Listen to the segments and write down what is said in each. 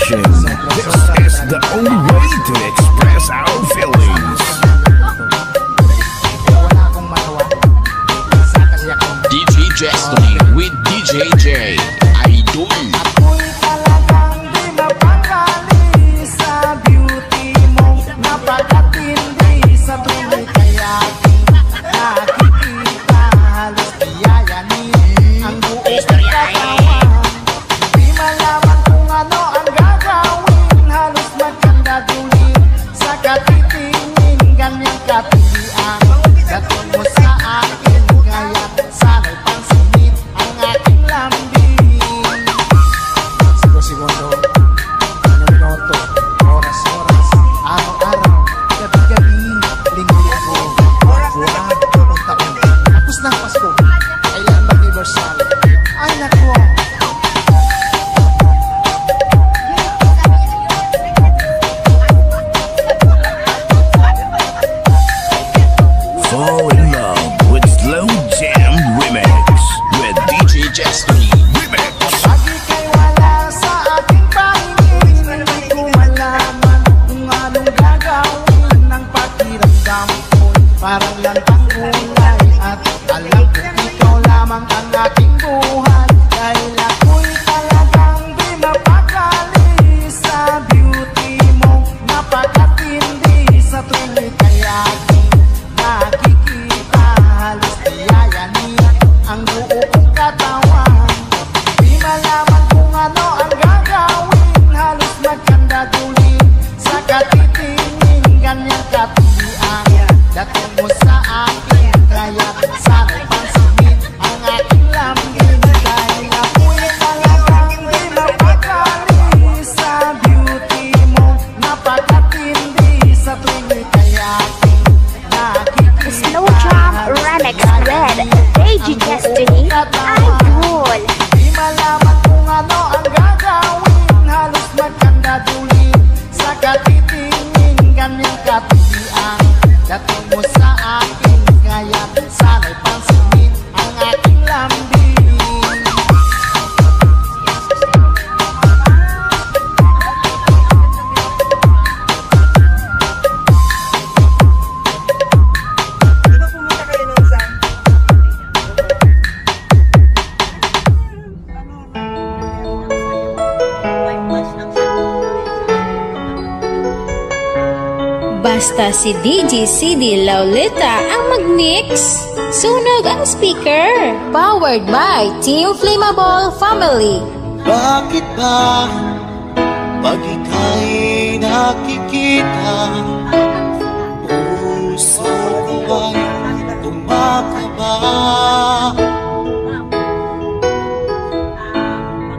Production. This is the only way to express our feelings. DJ Destiny with DJ J. Idol. Ako'y talagang di mapakali sa beauty mo. Napakatindi sa tuloy kaya nakikita halos iyayanin ang buong katawan. Di malaman kung ano ang gagawin, halos magkandadulin sa katitingin, ganyang katilian. Dating mo sa akin, kaya sana'y pansinin ang aking lambing. Segundo, minuto, oras, araw-araw, gabi-gabi, linggo-linggo, buwan, taon. Tapos na ang Pasko, kailan mag-universal? Ay nako! Fall in love with Slow Jam Remix with DJ Destiny Remix. Lagi kay wala sa ating pahingin, hindi ko malaman kung anong gagawin ng pakiramdam ko. Parang lantang kulay at alam ko ikaw lamang ang aking buhay. Dahil ako'y talagang di mapakali sa beauty mo. Napakatindi sa tuloy kaya nakikita halos iyayanin ang buo kong katawan. Di malaman kung ano ang gagawin, halos magkandadulin sa katitingin, ganyang katilian. Dating mo sa akin, kaya sana'y pansinin ang aking lambing. Dahil ako'y talagang di mapakali sa beauty mo. Napakatindi sa tuloy kaya Slow Jam Remix with DJ Destiny Idol. Di malaman kung ano ang gagawin, halos magkandadulin sa katitingin, ganyang katilian. Dating mo sa akin, kaya sana'y pansinin ang aking lambing. Basta si DJ CD Laulita ang mag-mix. Sunog ang speaker. Powered by Team Flammable Family. Bakit ba pag ika'y nakikita, puso ko ay kumakaba?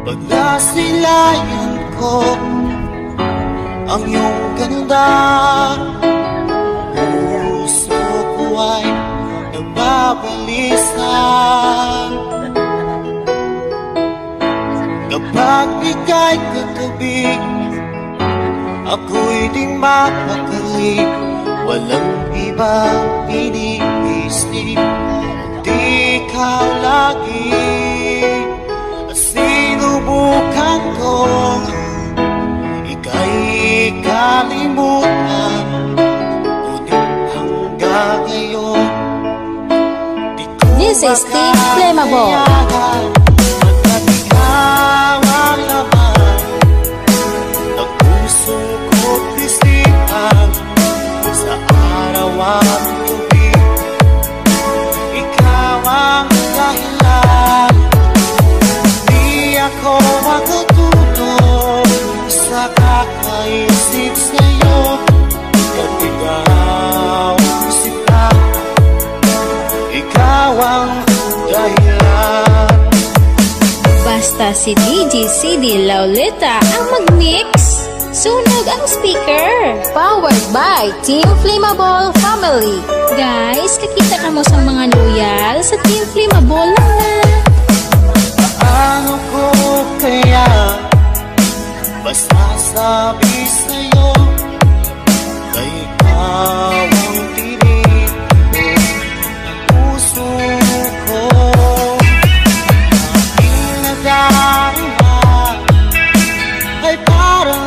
Pag nasilayan ko ang iyong ganda, puso ko ay nababalisa. Kapag ika'y katabi, ako'y di mapakali. Walang ibang iniisip, di ikaw lagi. At sinubukan kong ika'y kalimutan, ngunit hanggang ngayon di ko This is Team Flammable. Pagkat ikaw ang laman ng puso ko't isipan, sa araw at gabi ikaw ang dahilan. Di ako makatulog sa kakaisip sa'yo, pag ikaw sila, ikaw ang dahilan. Basta si DJ CD Laulita ang mag-mix. Sunog ang speaker. Powered by Team Flammable Family. Guys, kakita ka mo sa mga loyal sa Team Flammable lang na. Paano ko kaya masasabi sa'yo na ikaw ang tinig ng puso ko? Aking nadarama ay parang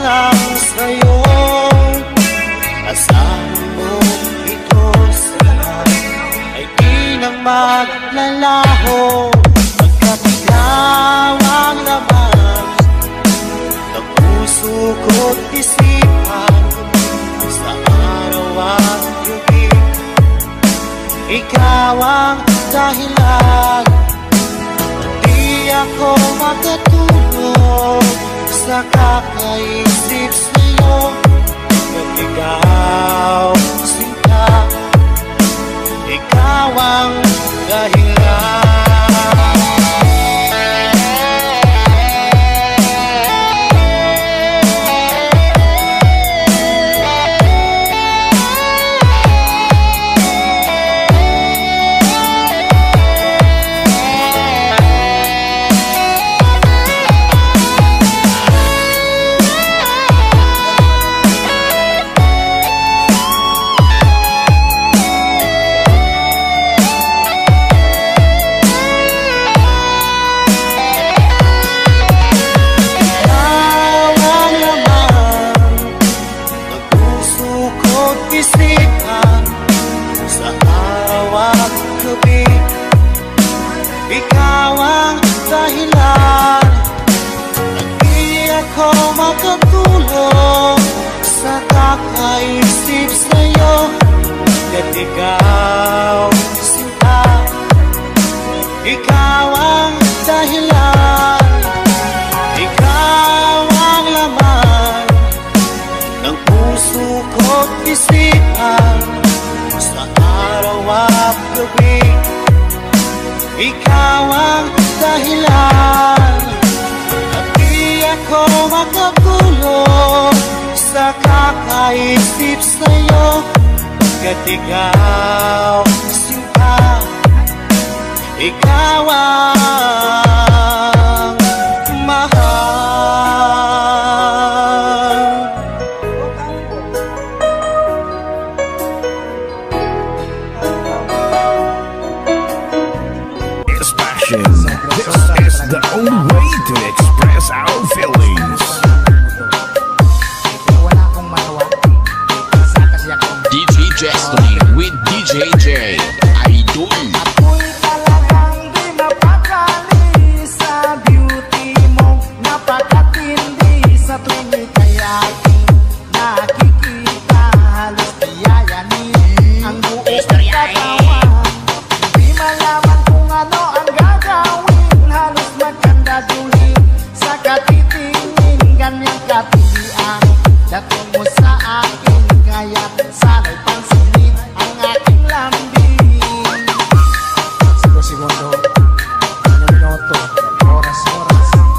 puso ko't isipan sa araw at gabi. Ikaw ang dahilan, di ako makatulog sa kakaisip sa'yo. At ikaw, sinta, ikaw ang dahilan. Ikaw ang dahilan, hindi ako makatulog sa kakaisip sa'yo. At ikaw, sinta, ikaw ang dahilan, ikaw ang laman ng puso ko't isipan sa araw at gabi. Ikaw ang dahilan, at di ako makatulog sa kakaisip sa'yo. At ikaw, sinta, ikaw ang mahal. It's passion. This is the only way to express our feelings. Wala akong mawa sa kasiyakan. DJ Destiny with DJ J. Idol. Ako'y talagang di mapakali sa beauty mo. Napakatindi sa tuwing ika'y aking nakikita. Halos diyayanin ang buong katawan. Di malaman kung ano ang gagawin. Halos magkandadulin sa katitingin. Ganyang katilian dating mo sa akin. Kaya't sana'y pansinin ang aking lambing. Segundo, minuto, oras,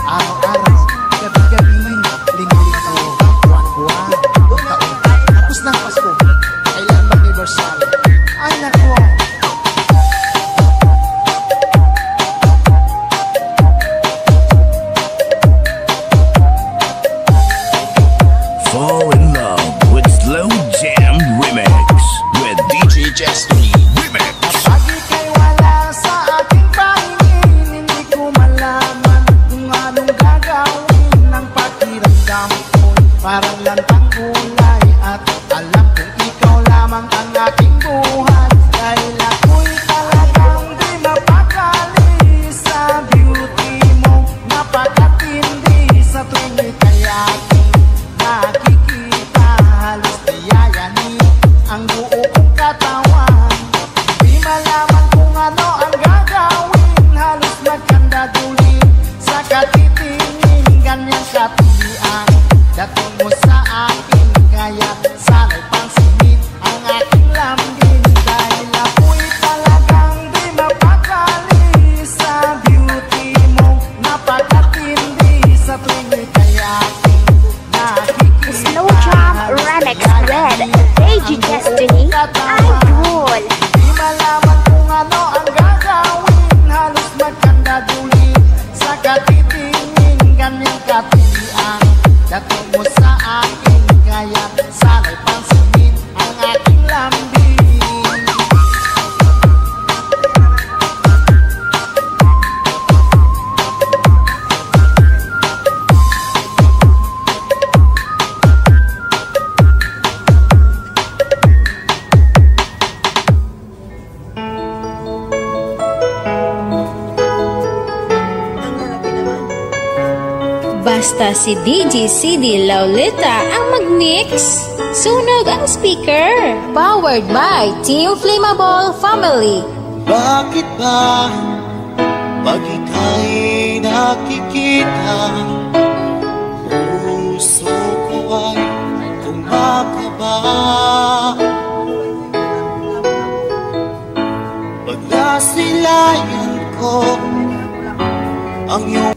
araw-araw, gabi-gabi, linggo-linggo, buwan-buwan, taon. Tapos ng Pasko, kailan mag-universal? Ay nako! Fall in love with Slow Jam Remix with DJ Destiny Remix. Kapag ika'y wala sa aking pahingin, hindi ko malaman kung anong gagawin. Ang pakiramdam ko'y parang lantang kulay, at alam kong ikaw lamang ang aking buhay. Dahil ako'y talagang di mapakali sa beauty mo. Napakatindi sa tuwing ika'y aking nakikita. Halos diyayanin ang buo kong katawan. Di malaman kung ano ang gagawin. Halos magkandadulin sa katitingin. Ganyang katilian dating mo sa akin. Kaya sana'y pansinin ang aking lambing. Dahil ako'y talagang di mapakali sa beauty mo. Napakatindi sa tuwing ika'y aking nakikita. Slow Jam Remix with DJ Destiny Idol. Di malaman kung ano ang gagawin. Halos magkandadulin sa katitingin. Ganyang katilian dating mo sa akin. Basta si DJ CD Lauleta ang mag-mix. Sunog ang speaker. Powered by Team Flammable Family. Bakit ba pag ika'y nakikita, puso ko ay kumakaba? Pag nasilayan ko ang iyong